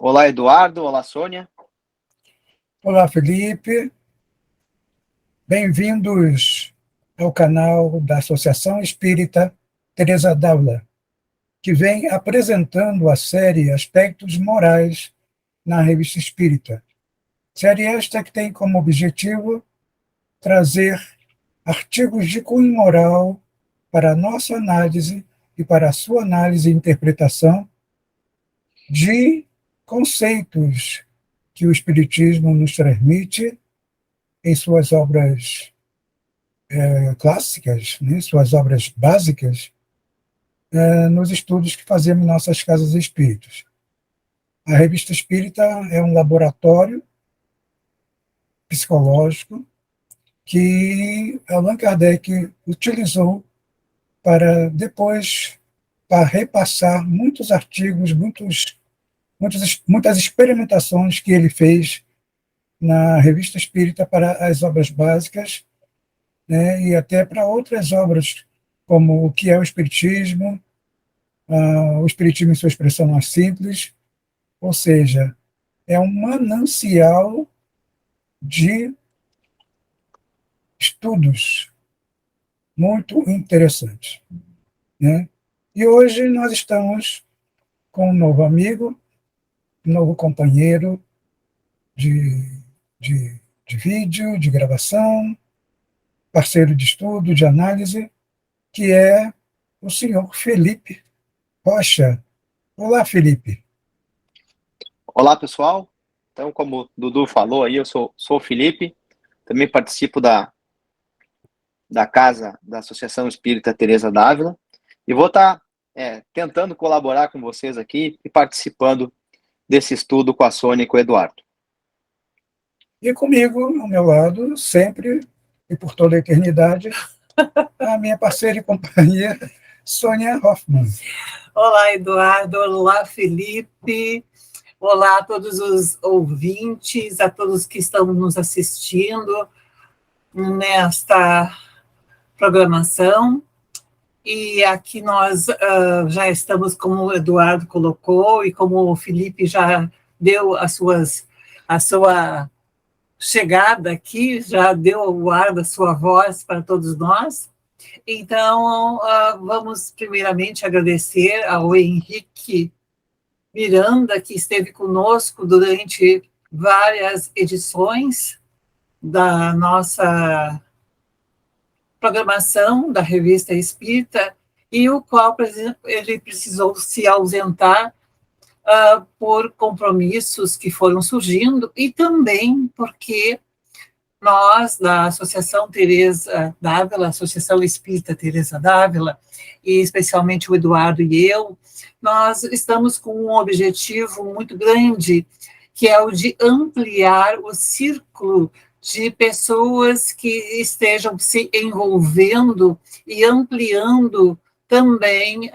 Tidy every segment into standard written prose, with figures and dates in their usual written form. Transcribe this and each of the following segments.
Olá, Eduardo. Olá, Sônia. Olá, Felipe. Bem-vindos ao canal da Associação Espírita Teresa d'Ávila, que vem apresentando a série Aspectos Morais na Revista Espírita. Série esta que tem como objetivo trazer artigos de cunho moral para a nossa análise e para a sua análise e interpretação de conceitos que o Espiritismo nos transmite em suas obras clássicas, né, suas obras básicas, nos estudos que fazemos em nossas casas espíritas. A Revista Espírita é um laboratório psicológico que Allan Kardec utilizou para depois para repassar muitos artigos, muitas experimentações que ele fez na Revista Espírita para as obras básicas, né, e até para outras obras, como o que é o Espiritismo, o Espiritismo em sua expressão mais simples, ou seja, é um manancial de estudos muito interessantes, né? E hoje nós estamos com um novo amigo, um novo companheiro de, de vídeo, de gravação, parceiro de estudo, de análise, que é o senhor Felipe Rocha. Olá, Felipe. Olá, pessoal. Então, como o Dudu falou aí, eu sou o Felipe, também participo da casa da Associação Espírita Teresa d'Ávila e vou estar tentando colaborar com vocês aqui e participando desse estudo com a Sônia e com o Eduardo. E comigo, ao meu lado, sempre e por toda a eternidade, a minha parceira e companhia, Sônia Hoffmann. Olá, Eduardo. Olá, Felipe. Olá a todos os ouvintes, a todos que estão nos assistindo nesta programação. E aqui nós já estamos, como o Eduardo colocou, e como o Felipe já deu a sua chegada aqui, já deu o ar da sua voz para todos nós. Então, vamos primeiramente agradecer ao Henrique Miranda, que esteve conosco durante várias edições da nossa programação da Revista Espírita, e o qual ele precisou se ausentar por compromissos que foram surgindo, e também porque nós, da Associação Teresa d'Ávila, Associação Espírita Teresa d'Ávila, e especialmente o Eduardo e eu, nós estamos com um objetivo muito grande, que é o de ampliar o círculo de pessoas que estejam se envolvendo e ampliando também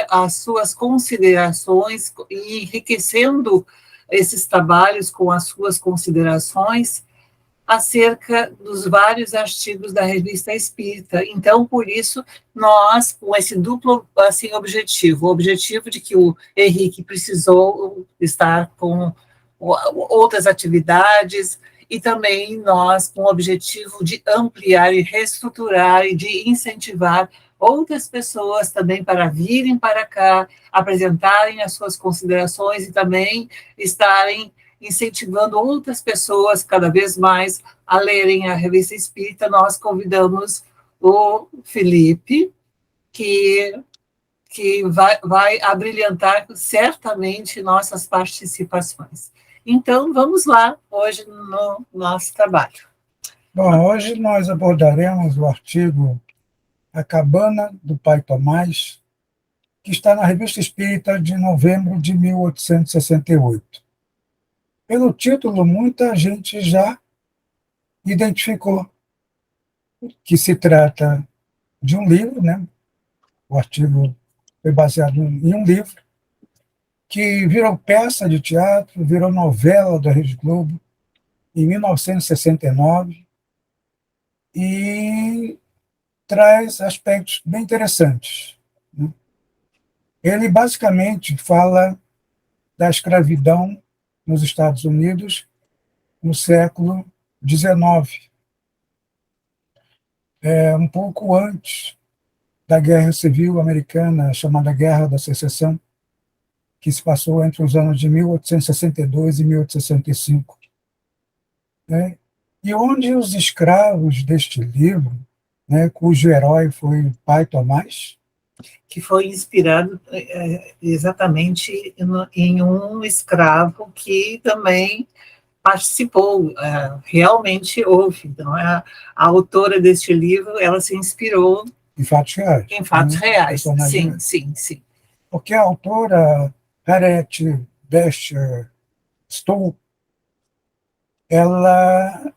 as suas considerações e enriquecendo esses trabalhos com as suas considerações acerca dos vários artigos da Revista Espírita. Então, por isso, nós, com esse duplo objetivo, o objetivo de que o Henrique precisou estar com outras atividades, e também nós com o objetivo de ampliar e reestruturar e de incentivar outras pessoas também para virem para cá, apresentarem as suas considerações e também estarem incentivando outras pessoas cada vez mais a lerem a Revista Espírita. Nós convidamos o Felipe, que vai abrilhantar certamente nossas participações. Então, vamos lá, hoje, no nosso trabalho. Bom, hoje nós abordaremos o artigo A Cabana do Pai Tomás, que está na Revista Espírita de novembro de 1868. Pelo título, muita gente já identificou que se trata de um livro, né? O artigo foi baseado em um livro, que virou peça de teatro, virou novela da Rede Globo em 1969 e traz aspectos bem interessantes, né? Ele basicamente fala da escravidão nos Estados Unidos no século XIX. Um pouco antes da Guerra Civil Americana, chamada Guerra da Secessão, que se passou entre os anos de 1862 e 1865. Né? E onde os escravos deste livro, né, cujo herói foi o pai Tomás, que foi inspirado exatamente em um escravo que também participou, realmente houve. Então, a autora deste livro, ela se inspirou em fatos reais. Em fatos reais, sim, reais. sim, sim. Porque a autora Harriet Beecher Stowe, ela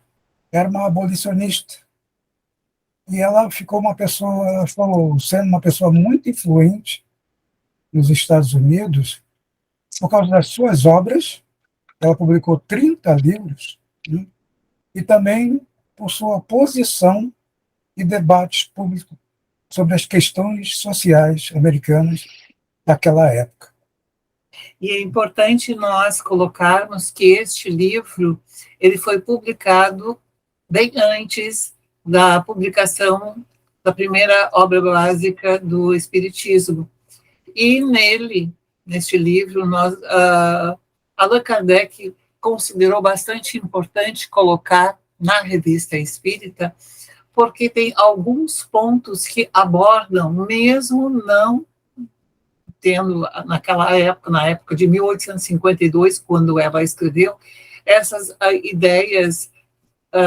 era uma abolicionista. E ela ficou sendo uma pessoa muito influente nos Estados Unidos por causa das suas obras. Ela publicou 30 livros, né? E também por sua posição e debates públicos sobre as questões sociais americanas daquela época. E é importante nós colocarmos que este livro ele foi publicado bem antes da publicação da primeira obra básica do Espiritismo. E neste livro, Allan Kardec considerou bastante importante colocar na Revista Espírita, porque tem alguns pontos que abordam, mesmo não tendo naquela época, na época de 1852, quando ela escreveu, essas ideias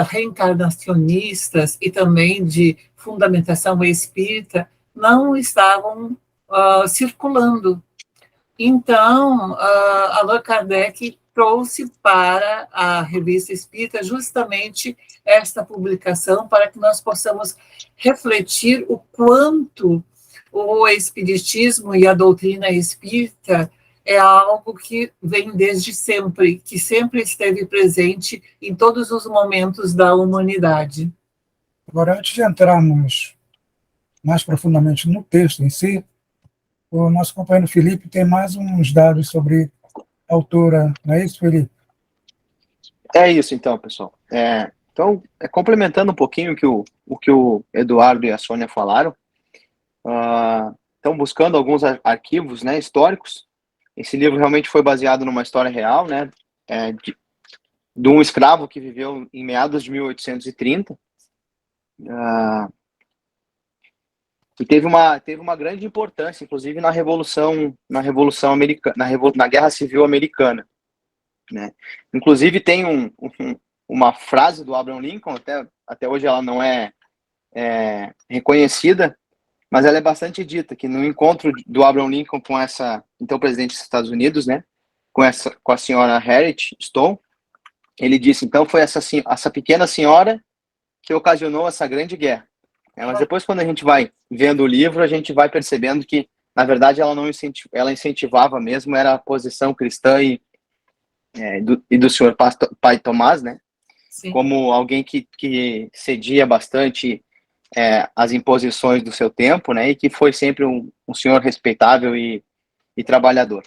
reencarnacionistas e também de fundamentação espírita não estavam circulando. Então, Allan Kardec trouxe para a Revista Espírita justamente esta publicação para que nós possamos refletir o quanto o Espiritismo e a doutrina espírita é algo que vem desde sempre, que sempre esteve presente em todos os momentos da humanidade. Agora, antes de entrarmos mais profundamente no texto em si, o nosso companheiro Felipe tem mais uns dados sobre a autora, não é isso, Felipe? É isso, então, pessoal. Então, complementando um pouquinho o que o Eduardo e a Sônia falaram, estão buscando alguns arquivos, né, históricos. Esse livro realmente foi baseado numa história real, né, de um escravo que viveu em meados de 1830. E teve uma grande importância, inclusive na Revolução Americana, na Guerra Civil Americana, né? Inclusive tem uma frase do Abraham Lincoln, até hoje ela não é reconhecida, mas ela é bastante dita, que no encontro do Abraham Lincoln com então presidente dos Estados Unidos, né, com a senhora Harriet Stowe, ele disse, então foi essa pequena senhora que ocasionou essa grande guerra. Mas depois, quando a gente vai vendo o livro, a gente vai percebendo que, na verdade, ela incentivava mesmo, era a posição cristã e do senhor Pai Tomás, né? Sim. Como alguém que cedia bastante as imposições do seu tempo, né? E que foi sempre um senhor respeitável e trabalhador.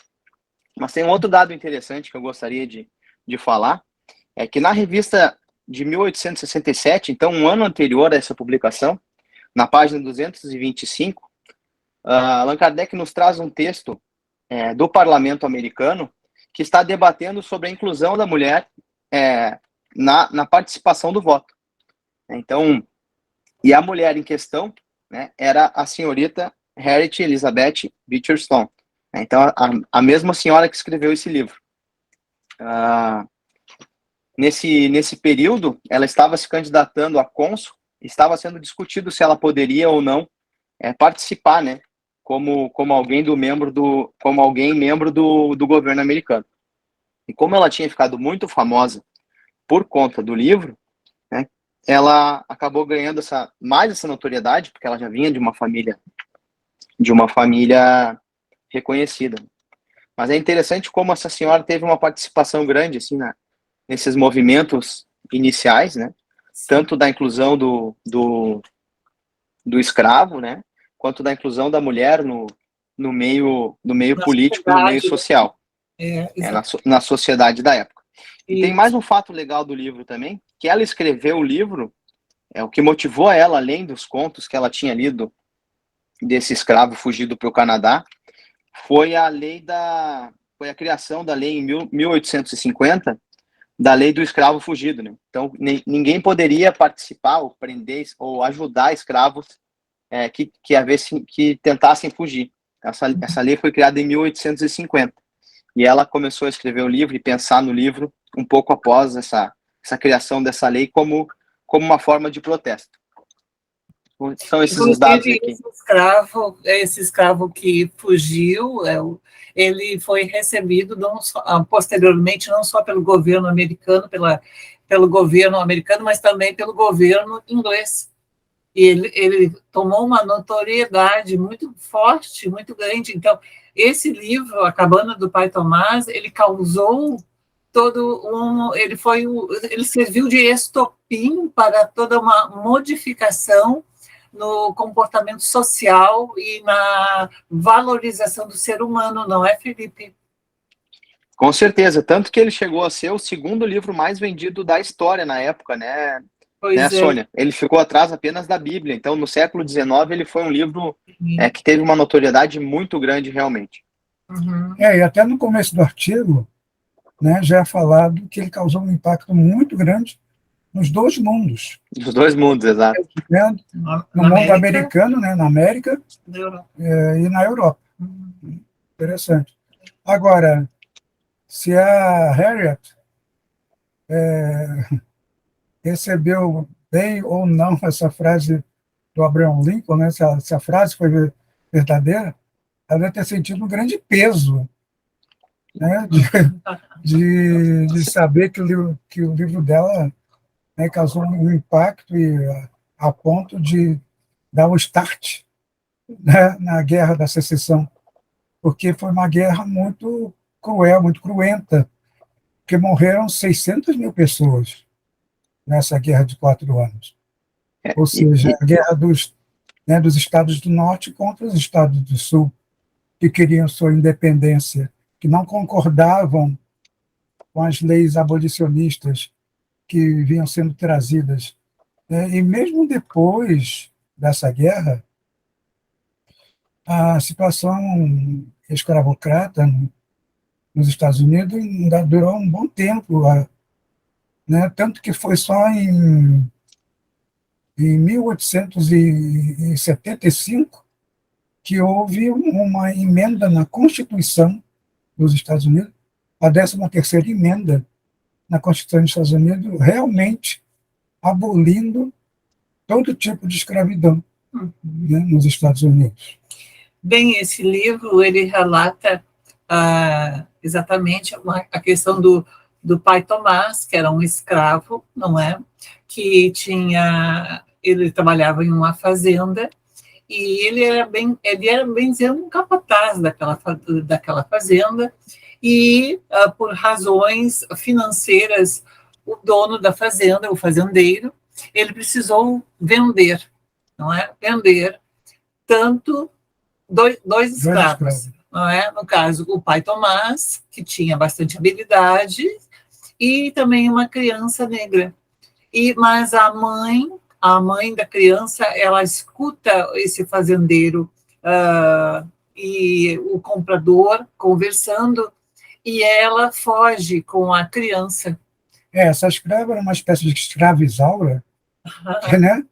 Mas tem um outro dado interessante que eu gostaria de falar, é que na revista de 1867, então um ano anterior a essa publicação, na página 225, Allan Kardec nos traz um texto do parlamento americano que está debatendo sobre a inclusão da mulher na participação do voto. Então, e a mulher em questão, né, era a senhorita Harriet Elizabeth Beecher Stowe. Então, a mesma senhora que escreveu esse livro. Nesse período, ela estava se candidatando a cônsul, estava sendo discutido se ela poderia ou não participar, né, como alguém membro do governo americano. E como ela tinha ficado muito famosa por conta do livro, né, ela acabou ganhando mais essa notoriedade, porque ela já vinha de uma família reconhecida. Mas é interessante como essa senhora teve uma participação grande assim, nesses movimentos iniciais, né? Tanto da inclusão do escravo, né? Quanto da inclusão da mulher no meio político, no meio social. na sociedade da época. E tem Isso. mais um fato legal do livro também, que ela escreveu o livro, o que motivou ela, além dos contos que ela tinha lido desse escravo fugido para o Canadá, foi a criação da lei em 1850, da lei do escravo fugido, né? Então, ninguém poderia participar ou prender ou ajudar escravos que tentassem fugir. Essa lei foi criada em 1850. E ela começou a escrever o livro e pensar no livro um pouco após essa criação dessa lei como uma forma de protesto. São esses os dados aqui. Esse escravo que fugiu, ele foi recebido posteriormente não só pelo governo americano, pelo governo americano, mas também pelo governo inglês. E ele tomou uma notoriedade muito forte, muito grande. Então, esse livro, A Cabana do Pai Tomás, ele causou ele serviu de estopim para toda uma modificação no comportamento social e na valorização do ser humano, não é, Felipe? Com certeza, tanto que ele chegou a ser o segundo livro mais vendido da história na época, né? Pois né, Sônia? Ele ficou atrás apenas da Bíblia. Então, no século XIX, ele foi um livro que teve uma notoriedade muito grande, realmente. Uhum. E até no começo do artigo, né, já é falado que ele causou um impacto muito grande nos dois mundos. Nos dois mundos, exato. No mundo americano, né, na América, e na Europa. Interessante. Agora, se a Harriet recebeu bem ou não essa frase do Abraham Lincoln, né, se a frase foi verdadeira, ela deve ter sentido um grande peso, né, de saber que o livro dela, né, causou um impacto a ponto de dar o start, né, na Guerra da Secessão, porque foi uma guerra muito cruel, muito cruenta, porque morreram 600 mil pessoas nessa guerra de 4 anos. Ou seja, a guerra dos estados do norte contra os estados do sul, que queriam sua independência, que não concordavam com as leis abolicionistas que vinham sendo trazidas. E mesmo depois dessa guerra, a situação escravocrata nos Estados Unidos ainda durou um bom tempo, né? Tanto que foi só em 1875 que houve uma emenda na Constituição dos Estados Unidos, a 13ª emenda na Constituição dos Estados Unidos, realmente abolindo todo tipo de escravidão, né, nos Estados Unidos. Bem, esse livro, ele relata exatamente a questão do pai Tomás, que era um escravo, não é? Ele trabalhava em uma fazenda, e ele era bem dizer, um capataz daquela fazenda, e por razões financeiras, o dono da fazenda, o fazendeiro, ele precisou vender, não é? Vender tanto dois escravos, não é? No caso, o pai Tomás, que tinha bastante habilidade, e também uma criança negra. Mas a mãe da criança, ela escuta esse fazendeiro e o comprador conversando, e ela foge com a criança. Essa escrava era uma espécie de escravizaura, né?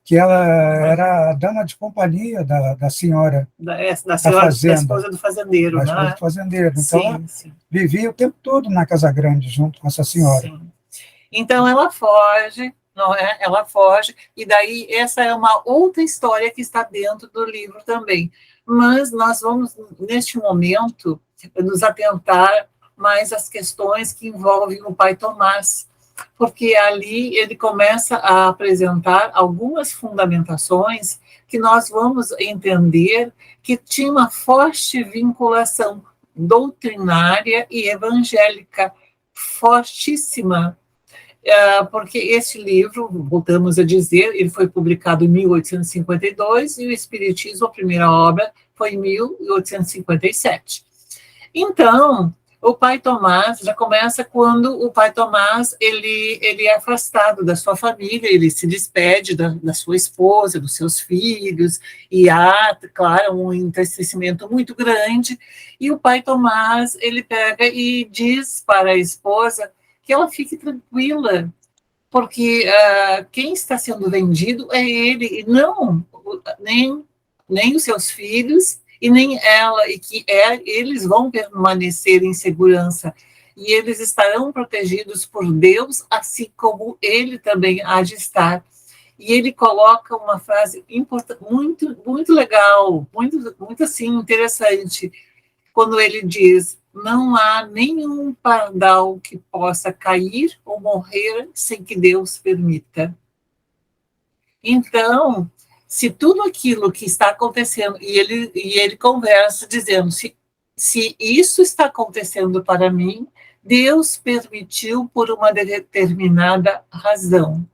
Que ela era a dama de companhia da senhora da esposa do fazendeiro. Da esposa do fazendeiro. Então, sim, ela vivia o tempo todo na Casa Grande, junto com essa senhora. Sim. Então, ela foge, não é? Ela foge, e daí essa é uma outra história que está dentro do livro também. Mas nós vamos, neste momento, nos atentar mais às questões que envolvem o pai Tomás, porque ali ele começa a apresentar algumas fundamentações que nós vamos entender que tinha uma forte vinculação doutrinária e evangélica fortíssima, porque esse livro, voltamos a dizer, ele foi publicado em 1852 e o Espiritismo, a primeira obra, foi em 1857. Então, O pai Tomás já começa quando o pai Tomás ele é afastado da sua família, ele se despede da sua esposa, dos seus filhos, e há, claro, um entristecimento muito grande, e o pai Tomás ele pega e diz para a esposa que ela fique tranquila, porque quem está sendo vendido é ele, e não nem os seus filhos, e nem ela, e que eles vão permanecer em segurança, e eles estarão protegidos por Deus, assim como ele também há de estar. E ele coloca uma frase muito, muito legal, muito, muito assim, interessante, quando ele diz: não há nenhum pardal que possa cair ou morrer sem que Deus permita. Então, se tudo aquilo que está acontecendo, e ele conversa dizendo, se isso está acontecendo para mim, Deus permitiu por uma determinada razão,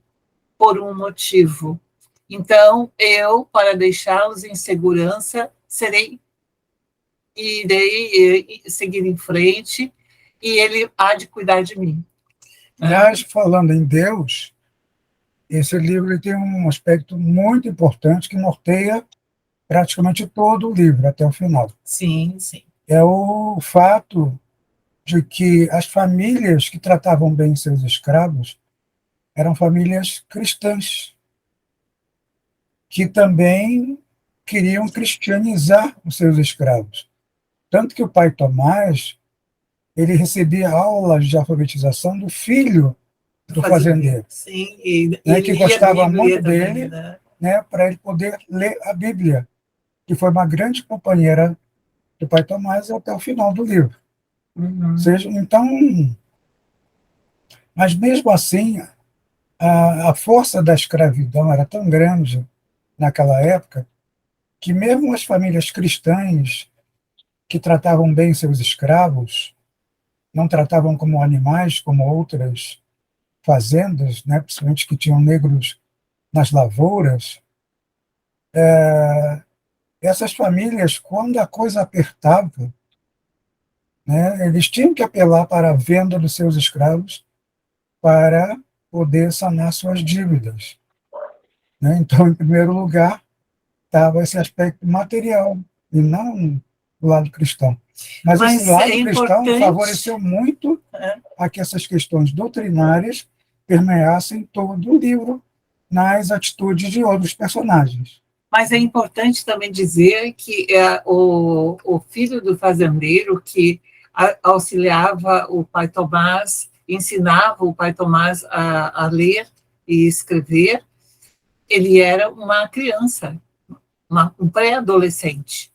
por um motivo. Então, eu, para deixá-los em segurança, irei seguir em frente, e ele há de cuidar de mim. Aliás, falando em Deus, esse livro ele tem um aspecto muito importante que norteia praticamente todo o livro, até o final. Sim, sim. É o fato de que as famílias que tratavam bem seus escravos eram famílias cristãs, que também queriam cristianizar os seus escravos. Tanto que o pai Tomás ele recebia aulas de alfabetização do filho do fazendeiro. Sim, né, que gostava muito também, dele, né, para ele poder ler a Bíblia, que foi uma grande companheira do pai Tomás até o final do livro. Uhum. Seja, então, mas mesmo assim, a força da escravidão era tão grande naquela época que mesmo as famílias cristãs que tratavam bem seus escravos, não tratavam como animais, como outras fazendas, né, principalmente que tinham negros nas lavouras, essas famílias, quando a coisa apertava, né, eles tinham que apelar para a venda dos seus escravos para poder sanar suas dívidas. Né? Então, em primeiro lugar, estava esse aspecto material, e não o lado cristão. Mas esse lado cristão favoreceu muito a que essas questões doutrinárias permeassem todo o livro nas atitudes de outros personagens. Mas é importante também dizer que o filho do fazendeiro que auxiliava o pai Tomás, ensinava o pai Tomás a ler e escrever, ele era uma criança, um pré-adolescente.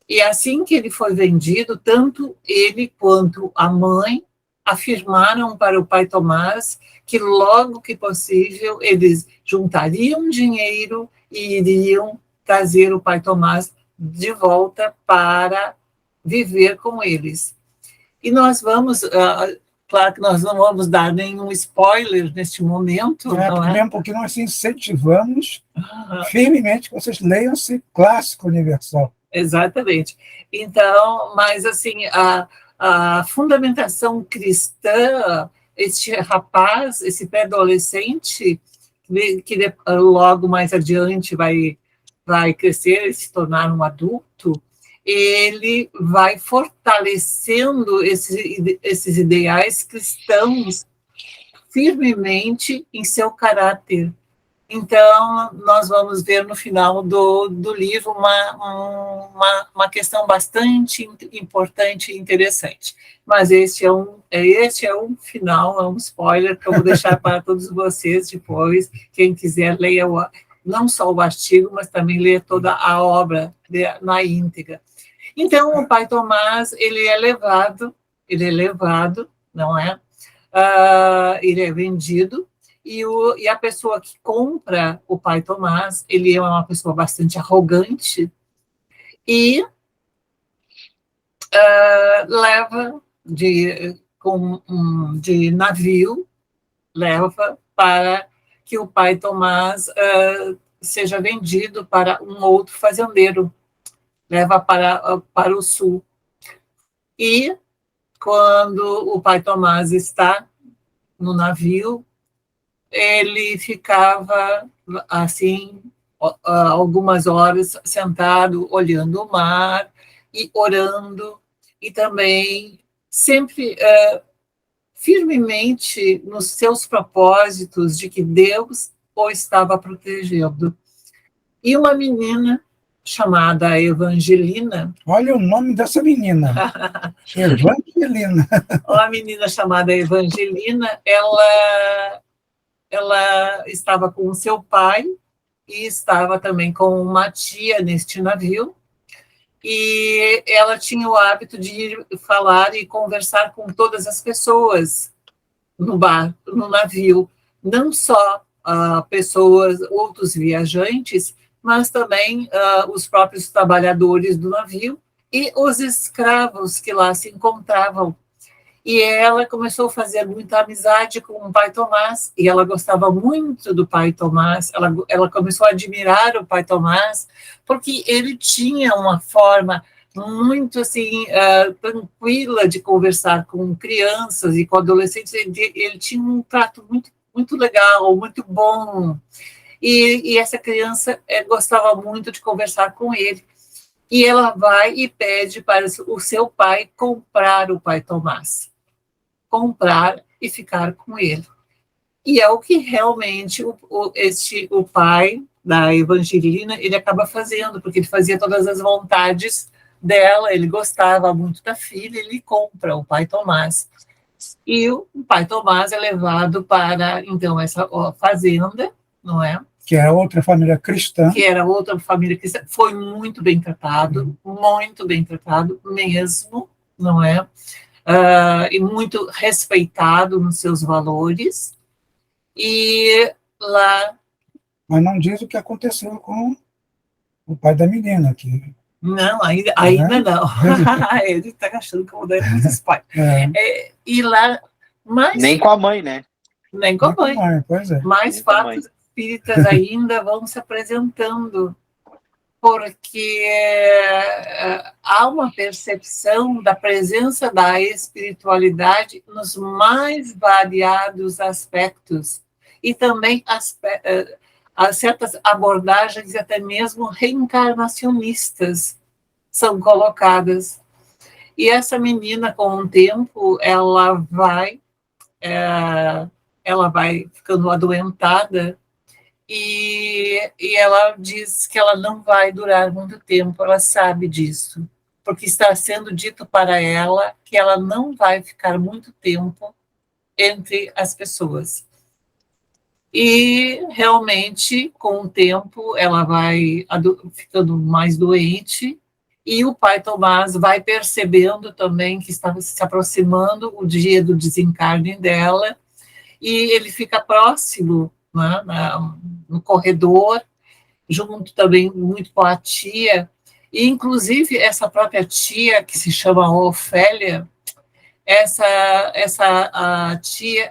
E assim que ele foi vendido, tanto ele quanto a mãe afirmaram para o pai Tomás que logo que possível eles juntariam dinheiro e iriam trazer o pai Tomás de volta para viver com eles. E nós vamos, claro que nós não vamos dar nenhum spoiler neste momento, não é? Mesmo porque nós incentivamos firmemente que vocês leiam esse clássico universal. Exatamente. Então, mas assim, a fundamentação cristã, este rapaz, esse pré-adolescente, que logo mais adiante vai crescer e se tornar um adulto, ele vai fortalecendo esses ideais cristãos firmemente em seu caráter. Então, nós vamos ver no final do livro uma questão bastante importante e interessante. Mas este é um final, é um spoiler que eu vou deixar para todos vocês depois. Quem quiser, leia não só o artigo, mas também leia toda a obra na íntegra. Então, o pai Tomás, ele é levado, não é? Ele é vendido, e a pessoa que compra o pai Tomás, ele é uma pessoa bastante arrogante e leva de navio, leva para que o pai Tomás seja vendido para um outro fazendeiro, leva para o sul. E quando o pai Tomás está no navio, ele ficava, assim, algumas horas sentado, olhando o mar e orando, e também sempre firmemente nos seus propósitos de que Deus o estava protegendo. E uma menina chamada Evangelina. Olha o nome dessa menina. Evangelina. Uma menina chamada Evangelina, ela estava com o seu pai e estava também com uma tia neste navio, e ela tinha o hábito de ir falar e conversar com todas as pessoas no bar, no navio, não só pessoas, outros viajantes, mas também os próprios trabalhadores do navio e os escravos que lá se encontravam. E ela começou a fazer muita amizade com o pai Tomás, e ela gostava muito do pai Tomás, ela começou a admirar o pai Tomás, porque ele tinha uma forma muito assim tranquila de conversar com crianças e com adolescentes. Ele tinha um trato muito legal, muito bom, e essa criança gostava muito de conversar com ele. E ela vai e pede para o seu pai comprar o pai Tomás, comprar e ficar com ele. E é o que realmente o pai da Evangelina, ele acaba fazendo, porque ele fazia todas as vontades dela, ele gostava muito da filha, ele compra o pai Tomás. E o pai Tomás é levado para, então, essa fazenda, não é? Que era outra família cristã. Que era outra família cristã. Foi muito bem tratado mesmo, não é? E muito respeitado nos seus valores. E lá... Mas não diz o que aconteceu com o pai da menina. Não, ainda não. Ele está achando que eu mudei com esses pais. E lá... Nem com a mãe, né? Nem com a mãe. Pois é. Mais fatos espíritas ainda vão se apresentando, porque há uma percepção da presença da espiritualidade nos mais variados aspectos, e também há certas abordagens até mesmo reencarnacionistas são colocadas. E essa menina, com o tempo, ela vai ficando adoentada, e ela diz que ela não vai durar muito tempo, ela sabe disso, porque está sendo dito para ela que ela não vai ficar muito tempo entre as pessoas. E, realmente, com o tempo, ela vai ficando mais doente, e o pai Tomás vai percebendo também que estava se aproximando o dia do desencarne dela, e ele fica próximo, né, no corredor, junto também muito com a tia, e inclusive essa própria tia, que se chama Ofélia, a tia,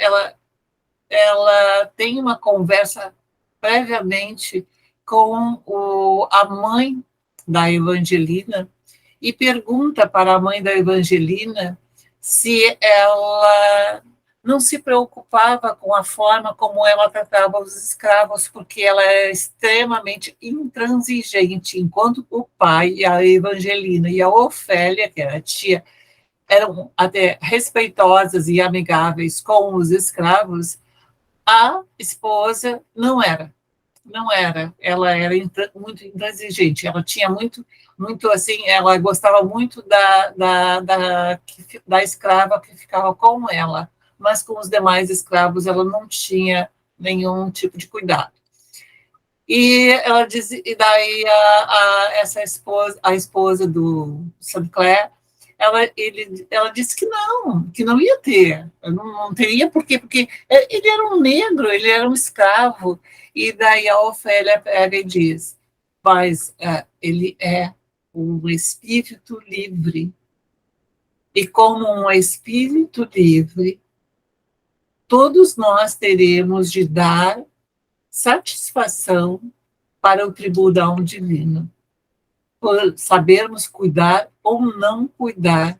ela tem uma conversa previamente com a mãe da Evangelina, e pergunta para a mãe da Evangelina se ela não se preocupava com a forma como ela tratava os escravos, porque ela é extremamente intransigente, enquanto o pai, a Evangelina e a Ofélia, que era a tia, eram até respeitosas e amigáveis com os escravos, a esposa não era. Ela era muito intransigente, ela tinha muito assim, ela gostava muito da escrava que ficava com ela, mas com os demais escravos ela não tinha nenhum tipo de cuidado. E ela diz, e daí essa esposa, a esposa do Sinclair, ela disse que não ia ter, não teria porque ele era um negro, ele era um escravo. E daí a Ofélia pega e diz, mas ele é um espírito livre, e como um espírito livre, todos nós teremos de dar satisfação para o tribunal divino, por sabermos cuidar ou não cuidar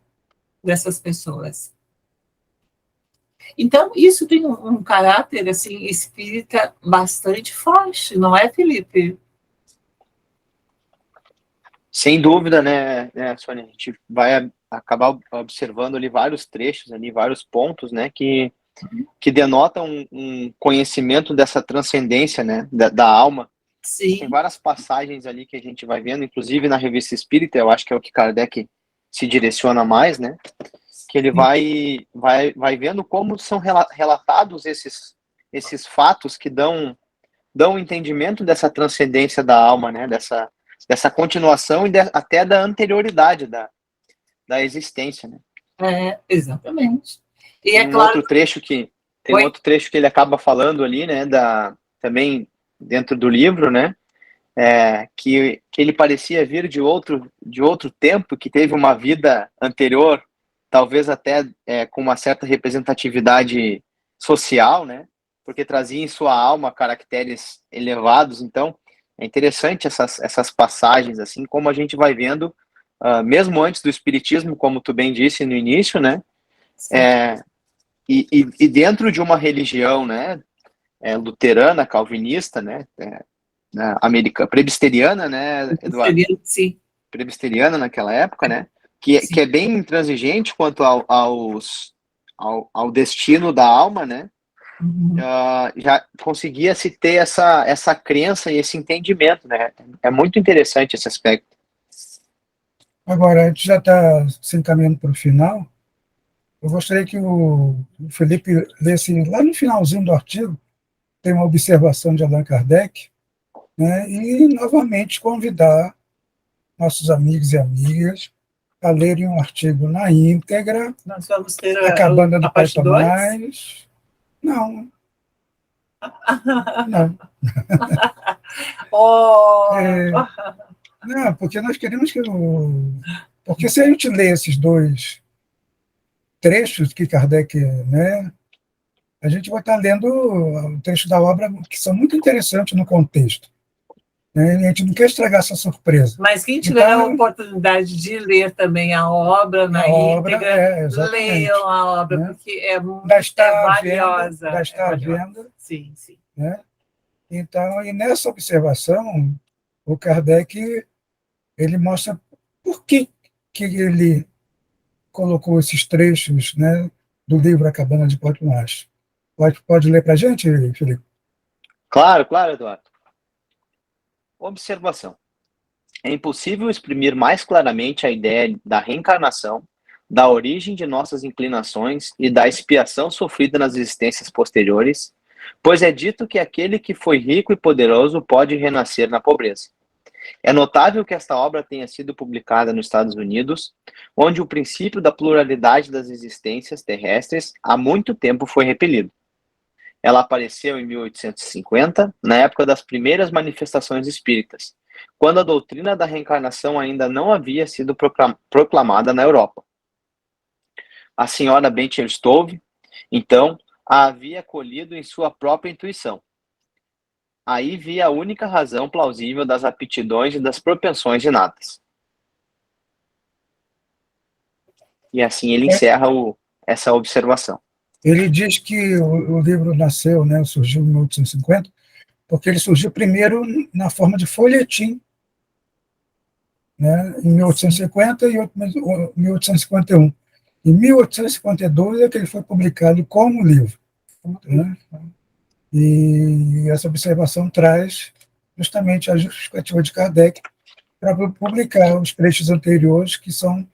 dessas pessoas. Então, isso tem um caráter, assim, espírita bastante forte, não é, Felipe? Sem dúvida, né, Sônia? A gente vai acabar observando ali vários trechos, ali, vários pontos, né, que denotam um conhecimento dessa transcendência, né, da alma. Sim. Tem várias passagens ali que a gente vai vendo, inclusive na Revista Espírita, eu acho que é o que Kardec se direciona mais, né? Que ele vai vendo como são relatados esses fatos que dão entendimento dessa transcendência da alma, né? Dessa continuação e até da anterioridade da existência, né? Exatamente. E tem outro trecho que ele acaba falando ali, né? Também dentro do livro, né? Que ele parecia vir de outro tempo, que teve uma vida anterior, talvez até com uma certa representatividade social, né? Porque trazia em sua alma caracteres elevados. Então, é interessante essas passagens, assim, como a gente vai vendo, mesmo antes do Espiritismo, como tu bem disse no início, né? E dentro de uma religião, né? Luterana, calvinista, né? Presbiteriana, né, Eduardo? Sim. Presbiteriana naquela época, né? Que é bem intransigente quanto ao destino da alma, né? Uhum. Já conseguia se ter essa crença e esse entendimento, né? É muito interessante esse aspecto. Agora, a gente já está se encaminhando para o final. Eu gostaria que o Felipe lesse lá no finalzinho do artigo, tem uma observação de Allan Kardec, né, e novamente convidar nossos amigos e amigas a lerem um artigo na íntegra. Nós vamos ter a Cabana do Pai parte 2? Tomás. Não. Não, porque nós queremos que porque se a gente lê esses dois trechos que Kardec, né, a gente vai estar lendo o trecho da obra que são muito interessantes no contexto. Né? E a gente não quer estragar essa surpresa. Mas quem tiver a oportunidade de ler também a obra na íntegra, leiam a obra, né? Porque é muito valiosa. Está à venda. Sim, sim. Né? Então, e nessa observação, o Kardec ele mostra por que ele colocou esses trechos, né, do livro A Cabana de Pai Tomás. Pode ler para a gente, Felipe? Claro, Eduardo. Observação. É impossível exprimir mais claramente a ideia da reencarnação, da origem de nossas inclinações e da expiação sofrida nas existências posteriores, pois é dito que aquele que foi rico e poderoso pode renascer na pobreza. É notável que esta obra tenha sido publicada nos Estados Unidos, onde o princípio da pluralidade das existências terrestres há muito tempo foi repelido. Ela apareceu em 1850, na época das primeiras manifestações espíritas, quando a doutrina da reencarnação ainda não havia sido proclamada na Europa. A senhora Betty Stove, então, a havia acolhido em sua própria intuição. Aí via a única razão plausível das aptidões e das propensões inatas. E assim ele encerra essa observação. Ele diz que o livro nasceu, né, surgiu em 1850, porque ele surgiu primeiro na forma de folhetim, né, em 1850 e 1851. Em 1852 é que ele foi publicado como livro. Né? E essa observação traz justamente a justificativa de Kardec para publicar os trechos anteriores que são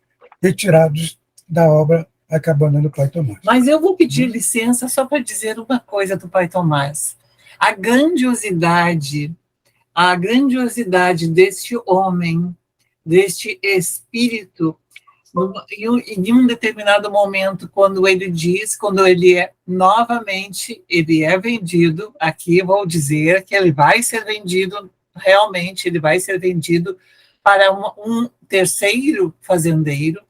retirados da obra A Cabana do Pai Tomás. Mas eu vou pedir licença só para dizer uma coisa do Pai Tomás. A grandiosidade deste homem, deste espírito, em um determinado momento, quando ele é novamente, ele é vendido, aqui eu vou dizer que ele vai ser vendido, realmente ele vai ser vendido para um terceiro fazendeiro,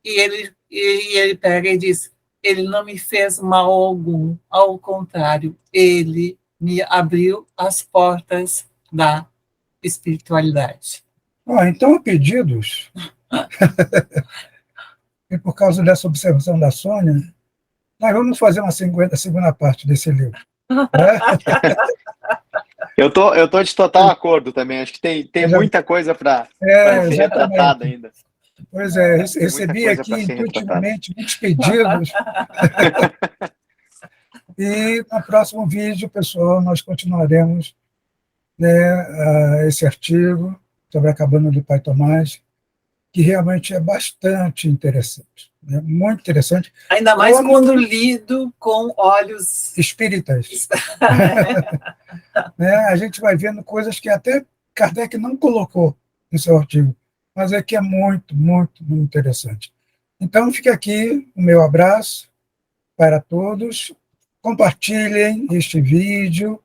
e ele pega e diz, ele não me fez mal algum, ao contrário, ele me abriu as portas da espiritualidade. Então, a pedidos, e por causa dessa observação da Sônia, nós vamos fazer uma segunda parte desse livro. Né? Eu tô de total acordo também. Acho que tem muita coisa para ser retratada ainda. Pois é, recebi aqui intuitivamente muitos pedidos. E no próximo vídeo, pessoal, nós continuaremos, né, esse artigo sobre a cabana do Pai Tomás, que realmente é bastante interessante, né? Muito interessante. Ainda mais quando lido com olhos espíritas. Né? A gente vai vendo coisas que até Kardec não colocou no seu artigo, mas é que é muito, muito, muito interessante. Então, fica aqui o meu abraço para todos. Compartilhem este vídeo.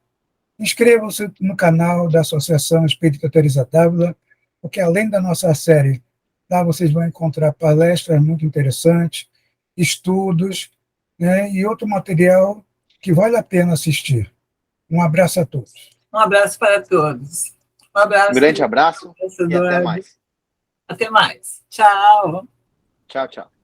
Inscrevam-se no canal da Associação Espírita Teresa d'Ávila, porque além da nossa série, lá vocês vão encontrar palestras muito interessantes, estudos, né, e outro material que vale a pena assistir. Um abraço a todos. Um abraço para todos. Um abraço. Um grande abraço e até mais. Até mais. Tchau. Tchau, tchau.